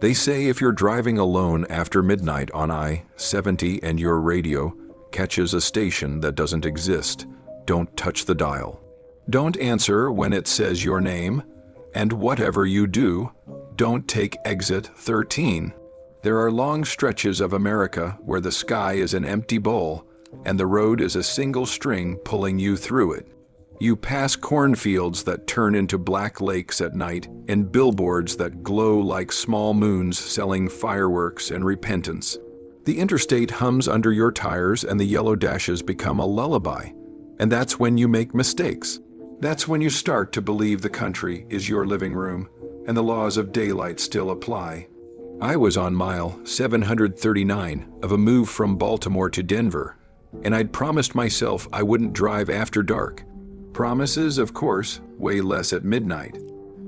They say if you're driving alone after midnight on I-70 and your radio catches a station that doesn't exist, don't touch the dial. Don't answer when it says your name, and whatever you do, don't take exit 13. There are long stretches of America where the sky is an empty bowl and the road is a single string pulling you through it. You pass cornfields that turn into black lakes at night and billboards that glow like small moons selling fireworks and repentance. The interstate hums under your tires and the yellow dashes become a lullaby. And that's when you make mistakes. That's when you start to believe the country is your living room and the laws of daylight still apply. I was on mile 739 of a move from Baltimore to Denver, and I'd promised myself I wouldn't drive after dark. Promises, of course, way less at midnight.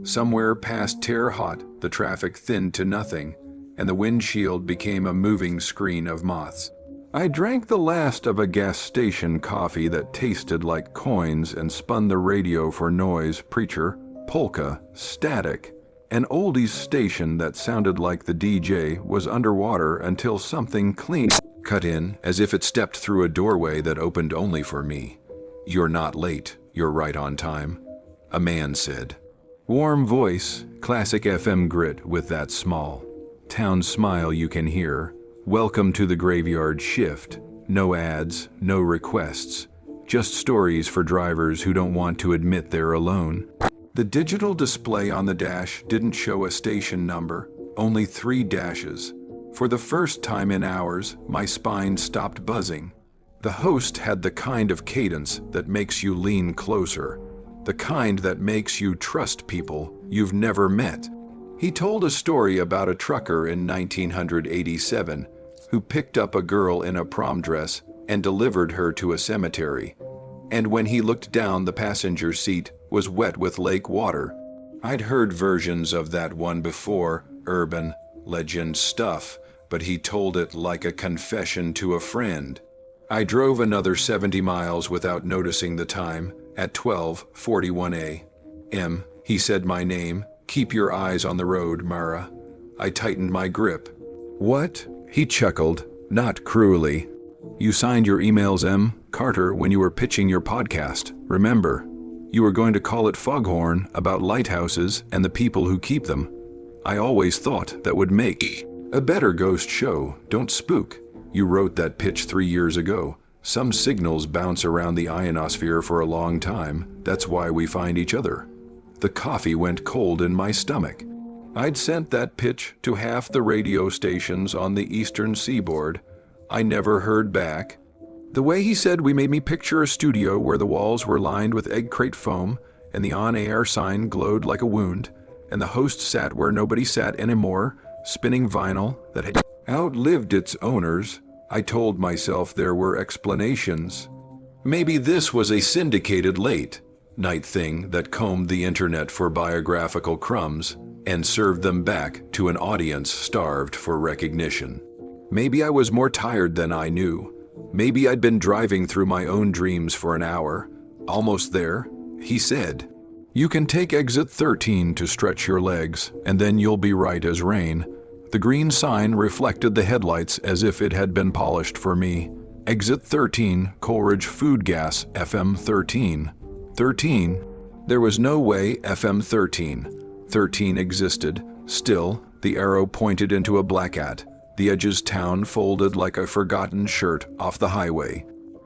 Somewhere past Terre Haute, the traffic thinned to nothing, and the windshield became a moving screen of moths. I drank the last of a gas station coffee that tasted like coins and spun the radio for noise, preacher, polka, static. An oldies station that sounded like the DJ was underwater until something clean cut in as if it stepped through a doorway that opened only for me. "You're not late, you're right on time," a man said. Warm voice, classic FM grit with that small town smile you can hear. Welcome to the graveyard shift. No ads, no requests, just stories for drivers who don't want to admit they're alone. The digital display on the dash didn't show a station number, only 3 dashes. For the first time in hours, my spine stopped buzzing. The host had the kind of cadence that makes you lean closer, the kind that makes you trust people you've never met. He told a story about a trucker in 1987 who picked up a girl in a prom dress and delivered her to a cemetery. And when he looked down, the passenger seat was wet with lake water. I'd heard versions of that one before, urban legend stuff, but he told it like a confession to a friend. I drove another 70 miles without noticing the time. At 12:41 a.m., he said my name. "Keep your eyes on the road, Mara." I tightened my grip. "What?" He chuckled, not cruelly. "You signed your emails, M. Carter, when you were pitching your podcast. Remember, you were going to call it Foghorn about lighthouses and the people who keep them. I always thought that would make a better ghost show. Don't spook. You wrote that pitch 3 years ago. Some signals bounce around the ionosphere for a long time. That's why we find each other." The coffee went cold in my stomach. I'd sent that pitch to half the radio stations on the eastern seaboard. I never heard back. The way he said we made me picture a studio where the walls were lined with egg crate foam and the on-air sign glowed like a wound, and the host sat where nobody sat anymore, spinning vinyl that had outlived its owners. I told myself there were explanations. Maybe this was a syndicated late night thing that combed the internet for biographical crumbs and served them back to an audience starved for recognition. Maybe I was more tired than I knew. Maybe I'd been driving through my own dreams for an hour. Almost there, he said. "You can take exit 13 to stretch your legs, and then you'll be right as rain." The green sign reflected the headlights as if it had been polished for me. Exit 13, Coalridge Food Gas, FM 13. 13? There was no way FM 13. 13 existed. Still, the arrow pointed into a blackout. The edges town folded like a forgotten shirt off the highway.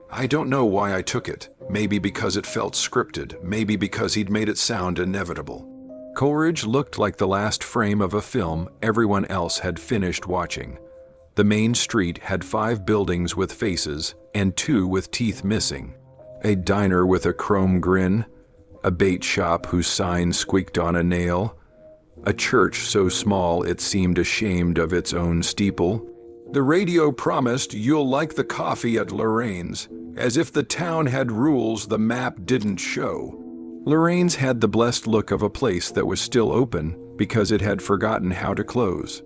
I don't know why I took it. Maybe because it felt scripted. Maybe because he'd made it sound inevitable. Coalridge looked like the last frame of a film everyone else had finished watching. The main street had 5 buildings with faces and 2 with teeth missing. A diner with a chrome grin, a bait shop whose sign squeaked on a nail, a church so small it seemed ashamed of its own steeple. The radio promised you'll like the coffee at Lorraine's, as if the town had rules the map didn't show. Lorraine's had the blessed look of a place that was still open because it had forgotten how to close.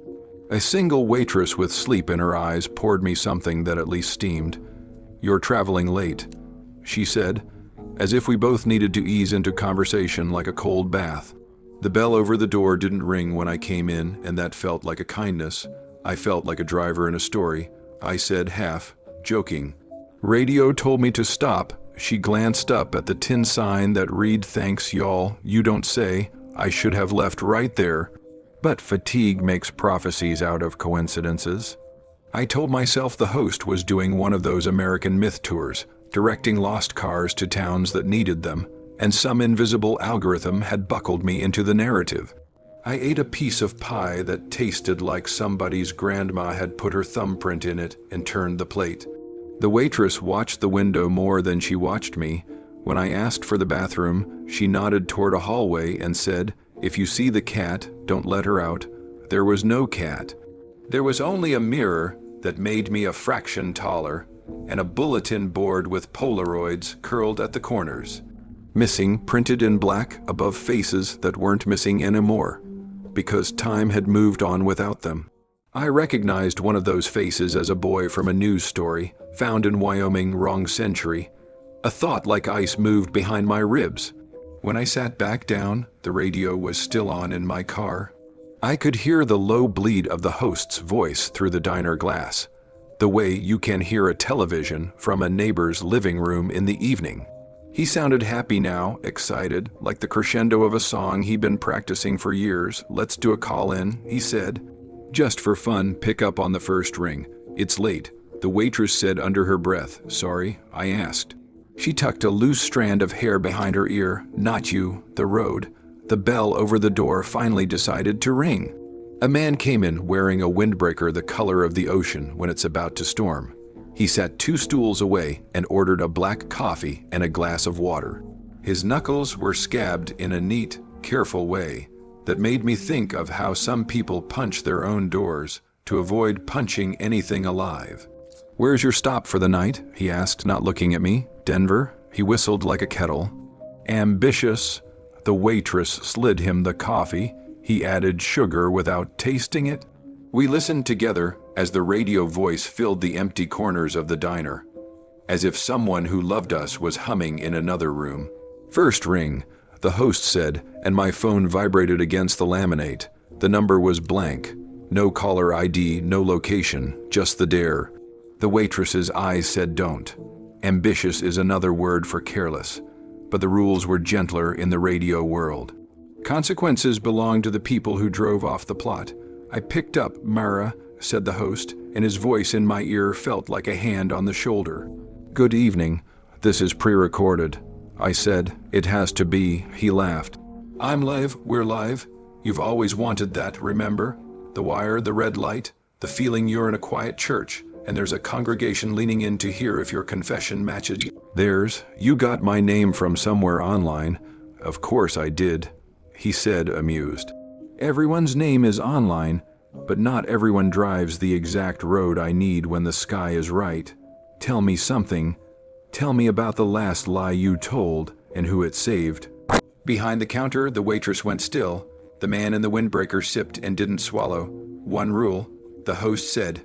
A single waitress with sleep in her eyes poured me something that at least steamed. "You're traveling late," she said, as if we both needed to ease into conversation like a cold bath. The bell over the door didn't ring when I came in, and that felt like a kindness. I felt like a driver in a story. I said, half joking, "Radio told me to stop." She glanced up at the tin sign that read, "Thanks, y'all. You don't say." I should have left right there. But fatigue makes prophecies out of coincidences. I told myself the host was doing one of those American myth tours, directing lost cars to towns that needed them, and some invisible algorithm had buckled me into the narrative. I ate a piece of pie that tasted like somebody's grandma had put her thumbprint in it and turned the plate. The waitress watched the window more than she watched me. When I asked for the bathroom, she nodded toward a hallway and said, "If you see the cat, don't let her out." There was no cat. There was only a mirror that made me a fraction taller, and a bulletin board with Polaroids curled at the corners. Missing printed in black above faces that weren't missing anymore, because time had moved on without them. I recognized one of those faces as a boy from a news story, found in Wyoming, wrong century. A thought like ice moved behind my ribs. When I sat back down, the radio was still on in my car. I could hear the low bleed of the host's voice through the diner glass, the way you can hear a television from a neighbor's living room in the evening. He sounded happy now, excited, like the crescendo of a song he'd been practicing for years. "Let's do a call-in," he said. "Just for fun, pick up on the first ring. It's late," the waitress said under her breath. "Sorry," I asked. She tucked a loose strand of hair behind her ear. "Not you, the road." The bell over the door finally decided to ring. A man came in wearing a windbreaker the color of the ocean when it's about to storm. He sat 2 stools away and ordered a black coffee and a glass of water. His knuckles were scabbed in a neat, careful way that made me think of how some people punch their own doors to avoid punching anything alive. "Where's your stop for the night?" he asked, not looking at me. "Denver?" He whistled like a kettle. "Ambitious." The waitress slid him the coffee. He added sugar without tasting it. We listened together as the radio voice filled the empty corners of the diner, as if someone who loved us was humming in another room. "First ring," the host said, and my phone vibrated against the laminate. The number was blank. No caller ID, no location, just the dare. The waitress's eyes said don't. Ambitious is another word for careless, but the rules were gentler in the radio world. Consequences belonged to the people who drove off the plot. "I picked up, Mara," said the host, and his voice in my ear felt like a hand on the shoulder. "Good evening. This is pre-recorded." I said, "It has to be." He laughed. "I'm live, we're live. You've always wanted that, remember? The wire, the red light, the feeling you're in a quiet church, and there's a congregation leaning in to hear if your confession matches theirs. You got my name from somewhere online." "Of course I did," he said, amused. "Everyone's name is online, but not everyone drives the exact road I need when the sky is right. Tell me something. Tell me about the last lie you told and who it saved." Behind the counter, the waitress went still. The man in the windbreaker sipped and didn't swallow. "One rule," the host said.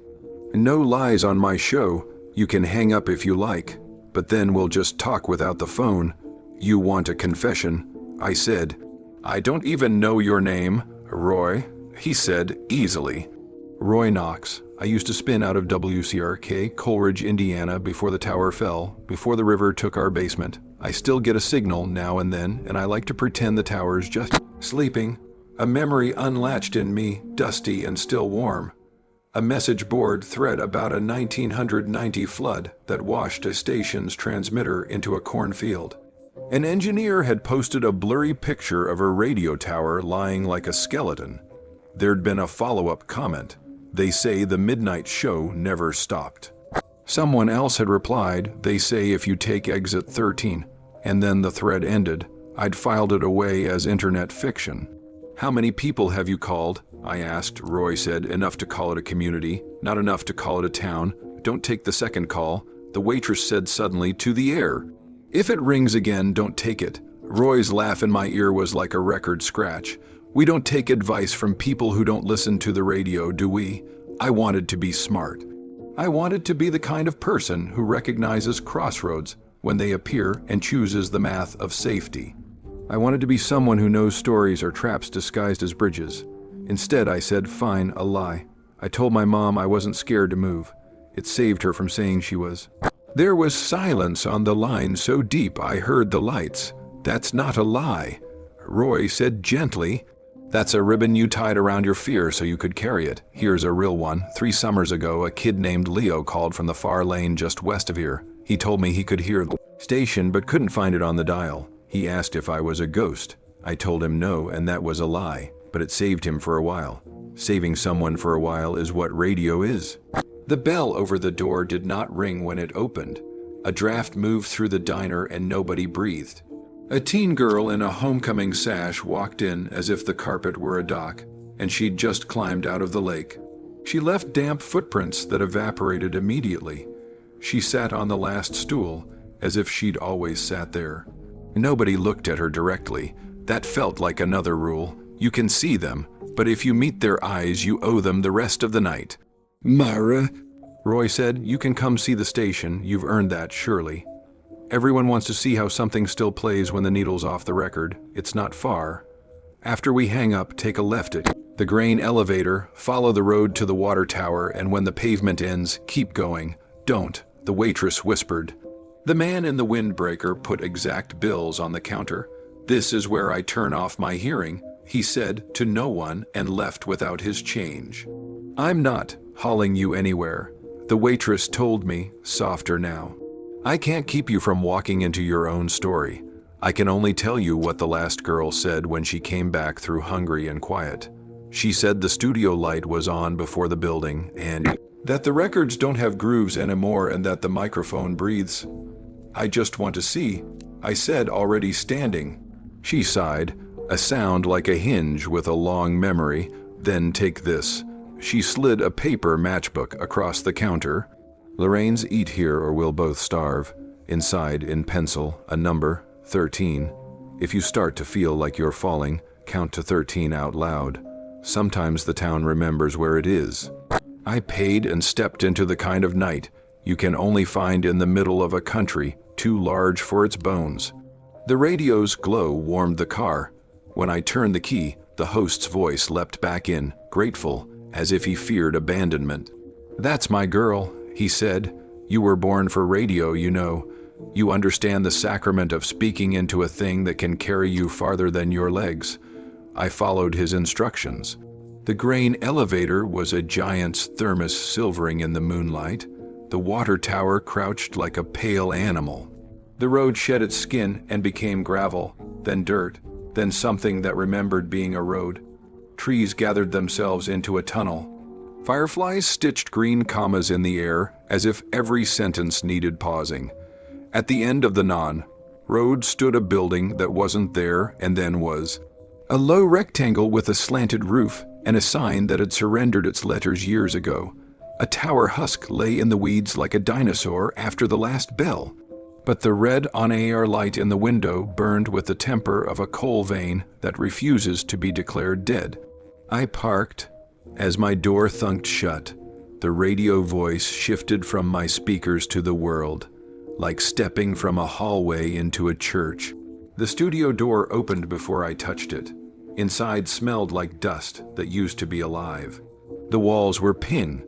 "No lies on my show. You can hang up if you like, but then we'll just talk without the phone." "You want a confession?" I said. "I don't even know your name." "Roy," he said, easily. "Roy Knox. I used to spin out of WCRK, Coalridge, Indiana, before the tower fell, before the river took our basement. I still get a signal now and then, and I like to pretend the tower's just sleeping. A memory unlatched in me, dusty and still warm. A message board thread about a 1990 flood that washed a station's transmitter into a cornfield. An engineer had posted a blurry picture of a radio tower lying like a skeleton. There'd been a follow-up comment. "They say the midnight show never stopped." Someone else had replied, "They say if you take exit 13, and then the thread ended. I'd filed it away as internet fiction. "How many people have you called?" I asked. Roy said, "Enough to call it a community, not enough to call it a town. Don't take the second call." The waitress said suddenly, "To the air. If it rings again, don't take it." Roy's laugh in my ear was like a record scratch. "We don't take advice from people who don't listen to the radio, do we?" I wanted to be smart. I wanted to be the kind of person who recognizes crossroads when they appear and chooses the math of safety. I wanted to be someone who knows stories or traps disguised as bridges. Instead, I said, fine, a lie. I told my mom I wasn't scared to move. It saved her from saying she was. There was silence on the line so deep I heard the lights. That's not a lie. Roy said gently, that's a ribbon you tied around your fear so you could carry it. Here's a real one. 3 summers ago, a kid named Leo called from the far lane just west of here. He told me he could hear the station but couldn't find it on the dial. He asked if I was a ghost. I told him no, and that was a lie, but it saved him for a while. Saving someone for a while is what radio is. The bell over the door did not ring when it opened. A draft moved through the diner and nobody breathed. A teen girl in a homecoming sash walked in as if the carpet were a dock, and she'd just climbed out of the lake. She left damp footprints that evaporated immediately. She sat on the last stool, as if she'd always sat there. Nobody looked at her directly. That felt like another rule. You can see them, but if you meet their eyes, you owe them the rest of the night. Myra, Roy said, you can come see the station. You've earned that, surely. Everyone wants to see how something still plays when the needle's off the record. It's not far. After we hang up, take a left at the grain elevator, follow the road to the water tower, and when the pavement ends, keep going. Don't, the waitress whispered. The man in the Windbreaker put exact bills on the counter. This is where I turn off my hearing, he said to no one and left without his change. I'm not hauling you anywhere, the waitress told me, softer now. I can't keep you from walking into your own story. I can only tell you what the last girl said when she came back through hungry and quiet. She said the studio light was on before the building and that the records don't have grooves anymore and that the microphone breathes. I just want to see, I said, already standing. She sighed, a sound like a hinge with a long memory. Then take this. She slid a paper matchbook across the counter. Lorraine's eat here or we'll both starve. Inside, in pencil, a number, 13. If you start to feel like you're falling, count to 13 out loud. Sometimes the town remembers where it is. I paid and stepped into the kind of night you can only find in the middle of a country too large for its bones. The radio's glow warmed the car. When I turned the key, the host's voice leapt back in, grateful, as if he feared abandonment. That's my girl, he said. You were born for radio, you know. You understand the sacrament of speaking into a thing that can carry you farther than your legs. I followed his instructions. The grain elevator was a giant's thermos silvering in the moonlight. The water tower crouched like a pale animal. The road shed its skin and became gravel, then dirt, then something that remembered being a road. Trees gathered themselves into a tunnel. Fireflies stitched green commas in the air as if every sentence needed pausing. At the end of the road stood a building that wasn't there and then was. A low rectangle with a slanted roof and a sign that had surrendered its letters years ago. A tower husk lay in the weeds like a dinosaur after the last bell. But the red on-air light in the window burned with the temper of a coal vein that refuses to be declared dead. I parked. As my door thunked shut, the radio voice shifted from my speakers to the world, like stepping from a hallway into a church. The studio door opened before I touched it. Inside smelled like dust that used to be alive. The walls were pin,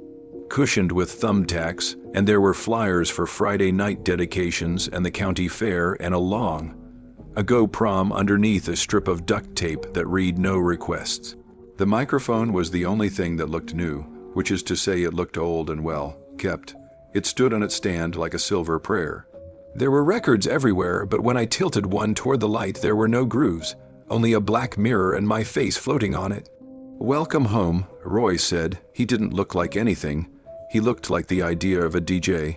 cushioned with thumbtacks, and there were flyers for Friday night dedications and the county fair and a Go Prom underneath a strip of duct tape that read no requests. The microphone was the only thing that looked new, which is to say it looked old and well kept. It stood on its stand like a silver prayer. There were records everywhere, but when I tilted one toward the light, there were no grooves, only a black mirror and my face floating on it. Welcome home, Roy said. He didn't look like anything. He looked like the idea of a DJ.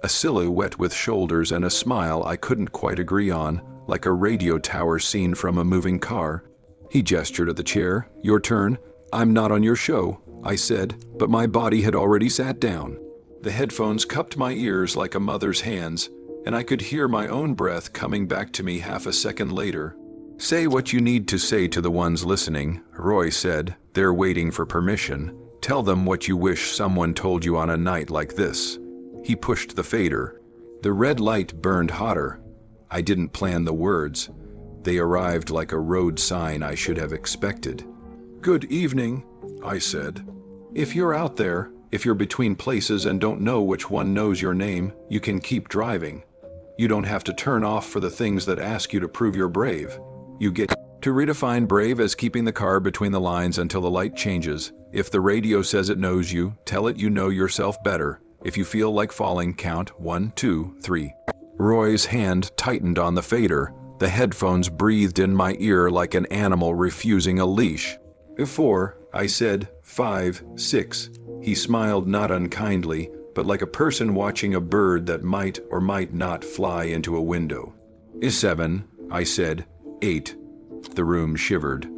A silhouette with shoulders and a smile I couldn't quite agree on, like a radio tower seen from a moving car. He gestured at the chair. Your turn. I'm not on your show, I said, but my body had already sat down. The headphones cupped my ears like a mother's hands, and I could hear my own breath coming back to me half a second later. Say what you need to say to the ones listening, Roy said. They're waiting for permission. Tell them what you wish someone told you on a night like this. He pushed the fader. The red light burned hotter. I didn't plan the words. They arrived like a road sign I should have expected. "Good evening," I said. "If you're out there, if you're between places and don't know which one knows your name, you can keep driving. You don't have to turn off for the things that ask you to prove you're brave. You get to redefine brave as keeping the car between the lines until the light changes. If the radio says it knows you, tell it you know yourself better. If you feel like falling, count 1, 2, 3. Roy's hand tightened on the fader. The headphones breathed in my ear like an animal refusing a leash. 4, I said. 5, 6. He smiled not unkindly, but like a person watching a bird that might or might not fly into a window. 7, I said. 8. The room shivered.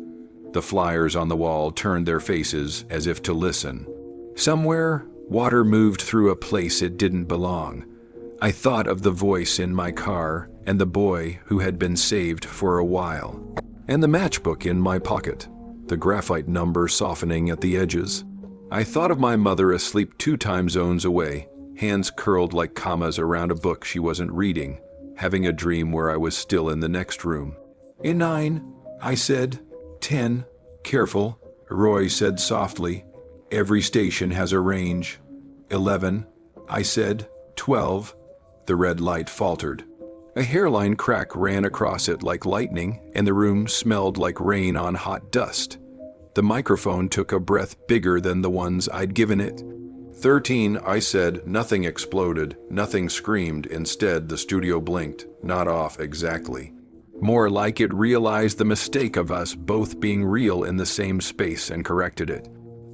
The flyers on the wall turned their faces as if to listen. Somewhere, water moved through a place it didn't belong. I thought of the voice in my car and the boy who had been saved for a while, and the matchbook in my pocket, the graphite number softening at the edges. I thought of my mother asleep 2 time zones away, hands curled like commas around a book she wasn't reading, having a dream where I was still in the next room. 9, I said. 10, careful, Roy said softly. Every station has a range. 11, I said. 12, the red light faltered. A hairline crack ran across it like lightning, and the room smelled like rain on hot dust. The microphone took a breath bigger than the ones I'd given it. 13, I said. Nothing exploded, nothing screamed. Instead, the studio blinked, not off exactly. More like it realized the mistake of us both being real in the same space and corrected it.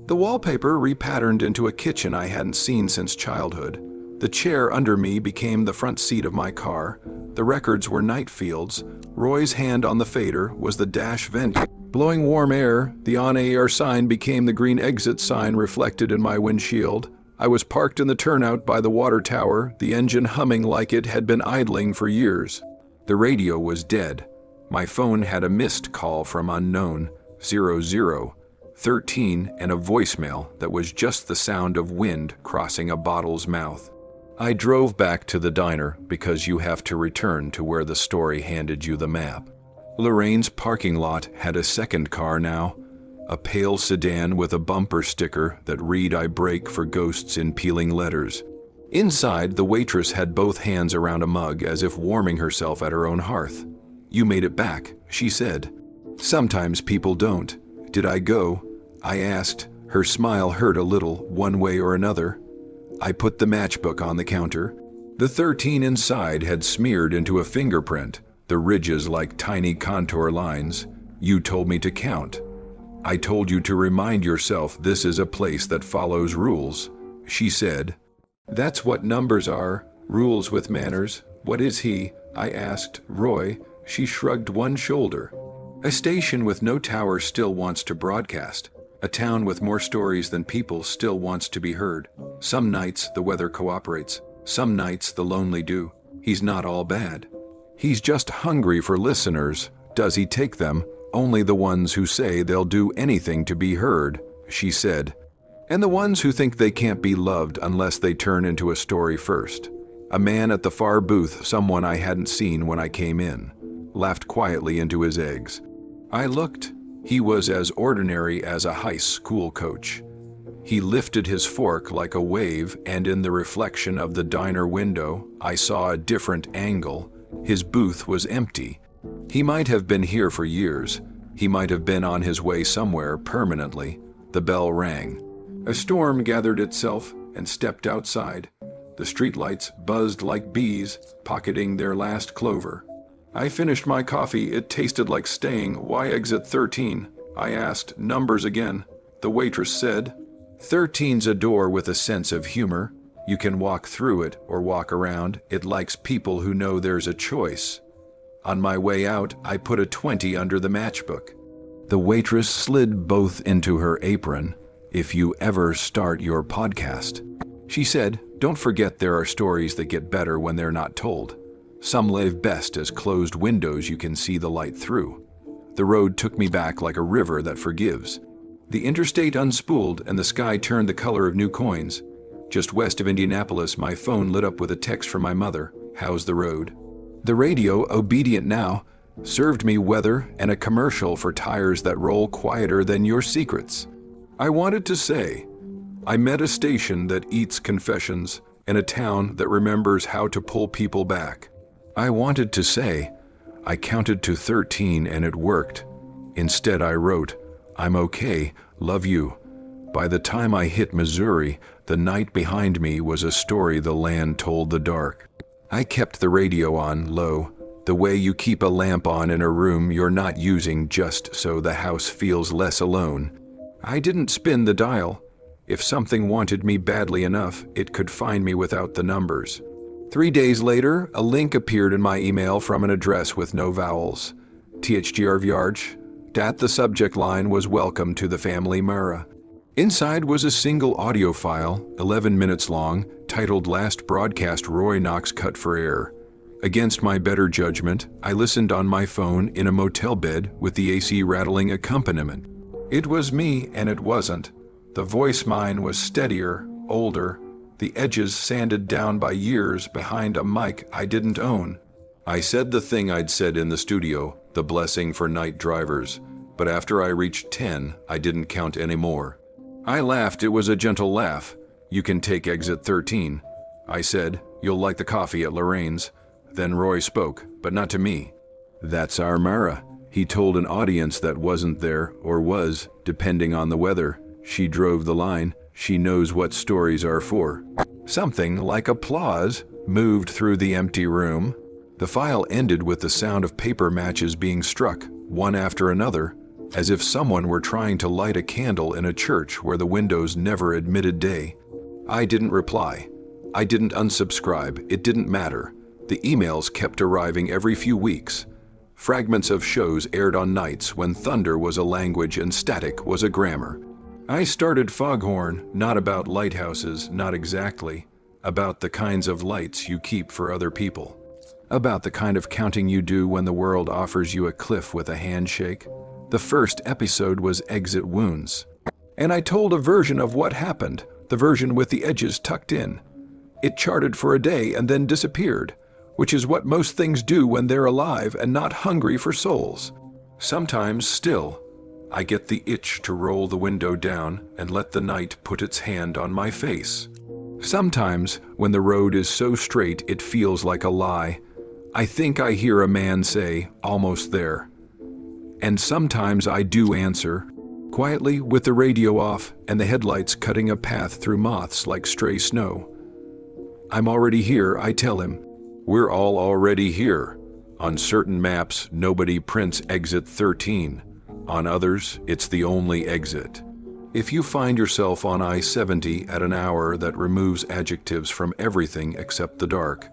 The wallpaper repatterned into a kitchen I hadn't seen since childhood. The chair under me became the front seat of my car. The records were night fields. Roy's hand on the fader was the dash vent. Blowing warm air, the on-air sign became the green exit sign reflected in my windshield. I was parked in the turnout by the water tower, the engine humming like it had been idling for years. The radio was dead. My phone had a missed call from unknown, 0013, and a voicemail that was just the sound of wind crossing a bottle's mouth. I drove back to the diner because you have to return to where the story handed you the map. Lorraine's parking lot had a second car now, a pale sedan with a bumper sticker that read "I break for ghosts in peeling letters." Inside, the waitress had both hands around a mug as if warming herself at her own hearth. "You made it back," she said. "Sometimes people don't." "Did I go?" I asked. Her smile hurt a little, one way or another. I put the matchbook on the counter. The 13 inside had smeared into a fingerprint, the ridges like tiny contour lines. "You told me to count." "I told you to remind yourself this is a place that follows rules," she said. "That's what numbers are, rules with manners. What is he?" I asked. "Roy." She shrugged one shoulder. "A station with no tower still wants to broadcast. A town with more stories than people still wants to be heard. Some nights the weather cooperates. Some nights the lonely do. He's not all bad. He's just hungry for listeners. Does he take them? Only the ones who say they'll do anything to be heard," she said. "And the ones who think they can't be loved unless they turn into a story first." A man at the far booth, someone I hadn't seen when I came in, laughed quietly into his eggs. I looked. He was as ordinary as a high school coach. He lifted his fork like a wave, and in the reflection of the diner window, I saw a different angle. His booth was empty. He might have been here for years. He might have been on his way somewhere permanently. The bell rang. A storm gathered itself and stepped outside. The streetlights buzzed like bees, pocketing their last clover. I finished my coffee. It tasted like staying. "Why exit 13? I asked. "Numbers again." The waitress said. 13's a door with a sense of humor. You can walk through it or walk around. It likes people who know there's a choice. On my way out, I put a 20 under the matchbook. The waitress slid both into her apron. "If you ever start your podcast," she said, "don't forget there are stories that get better when they're not told. Some live best as closed windows you can see the light through." The road took me back like a river that forgives. The interstate unspooled and the sky turned the color of new coins. Just west of Indianapolis, my phone lit up with a text from my mother. "How's the road?" The radio, obedient now, served me weather and a commercial for tires that roll quieter than your secrets. I wanted to say, I met a station that eats confessions and a town that remembers how to pull people back. I wanted to say, I counted to 13 and it worked. Instead I wrote, I'm okay, love you. By the time I hit Missouri, the night behind me was a story the land told the dark. I kept the radio on low, the way you keep a lamp on in a room you're not using just so the house feels less alone. I didn't spin the dial. If something wanted me badly enough, it could find me without the numbers. 3 days later, a link appeared in my email from an address with no vowels. THGRVARG. Dat the subject line was welcome to the family Mara. Inside was a single audio file, 11 minutes long, titled Last Broadcast Roy Knox Cut for Air. Against my better judgment, I listened on my phone in a motel bed with the AC rattling accompaniment. It was me and it wasn't. The voice mine was steadier, older, the edges sanded down by years behind a mic I didn't own. I said the thing I'd said in the studio, the blessing for night drivers, but after I reached 10, I didn't count anymore. I laughed. It was a gentle laugh. You can take exit 13. I said, you'll like the coffee at Lorraine's. Then Roy spoke, but not to me. That's our Mara. He told an audience that wasn't there, or was, depending on the weather. She drove the line. She knows what stories are for. Something like applause moved through the empty room. The file ended with the sound of paper matches being struck, one after another, as if someone were trying to light a candle in a church where the windows never admitted day. I didn't reply. I didn't unsubscribe. It didn't matter. The emails kept arriving every few weeks. Fragments of shows aired on nights when thunder was a language and static was a grammar. I started Foghorn, not about lighthouses, not exactly, about the kinds of lights you keep for other people, about the kind of counting you do when the world offers you a cliff with a handshake. The first episode was Exit Wounds, and I told a version of what happened, the version with the edges tucked in. It charted for a day and then disappeared, which is what most things do when they're alive and not hungry for souls. Sometimes, still, I get the itch to roll the window down and let the night put its hand on my face. Sometimes, when the road is so straight it feels like a lie, I think I hear a man say, almost there. And sometimes I do answer, quietly with the radio off and the headlights cutting a path through moths like stray snow. I'm already here, I tell him. We're all already here. On certain maps, nobody prints exit 13. On others, it's the only exit. If you find yourself on I-70 at an hour that removes adjectives from everything except the dark,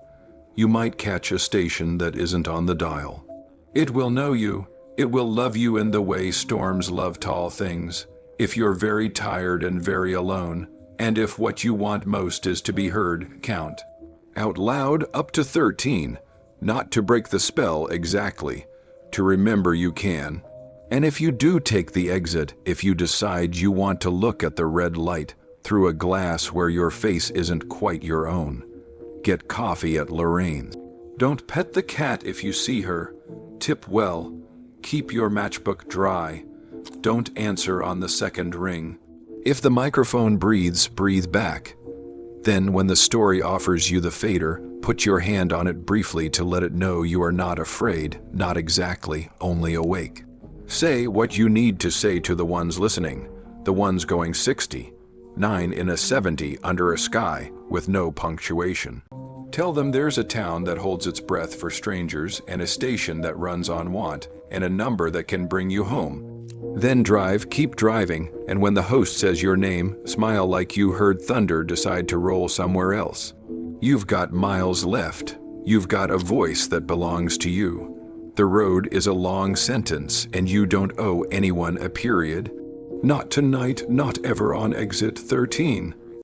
you might catch a station that isn't on the dial. It will know you. It will love you in the way storms love tall things, if you're very tired and very alone, and if what you want most is to be heard, count. Out loud up to 13, not to break the spell exactly, to remember you can. And if you do take the exit, if you decide you want to look at the red light through a glass where your face isn't quite your own, get coffee at Lorraine's. Don't pet the cat if you see her. Tip well. Keep your matchbook dry. Don't answer on the second ring. If the microphone breathes, breathe back. Then when the story offers you the fader, put your hand on it briefly to let it know you are not afraid, not exactly, only awake. Say what you need to say to the ones listening, the ones going 60, 9 in a 70 under a sky with no punctuation. Tell them there's a town that holds its breath for strangers and a station that runs on want and a number that can bring you home. Then drive, keep driving, and when the host says your name, smile like you heard thunder decide to roll somewhere else. You've got miles left. You've got a voice that belongs to you. The road is a long sentence, and you don't owe anyone a period. Not tonight, not ever on exit 13.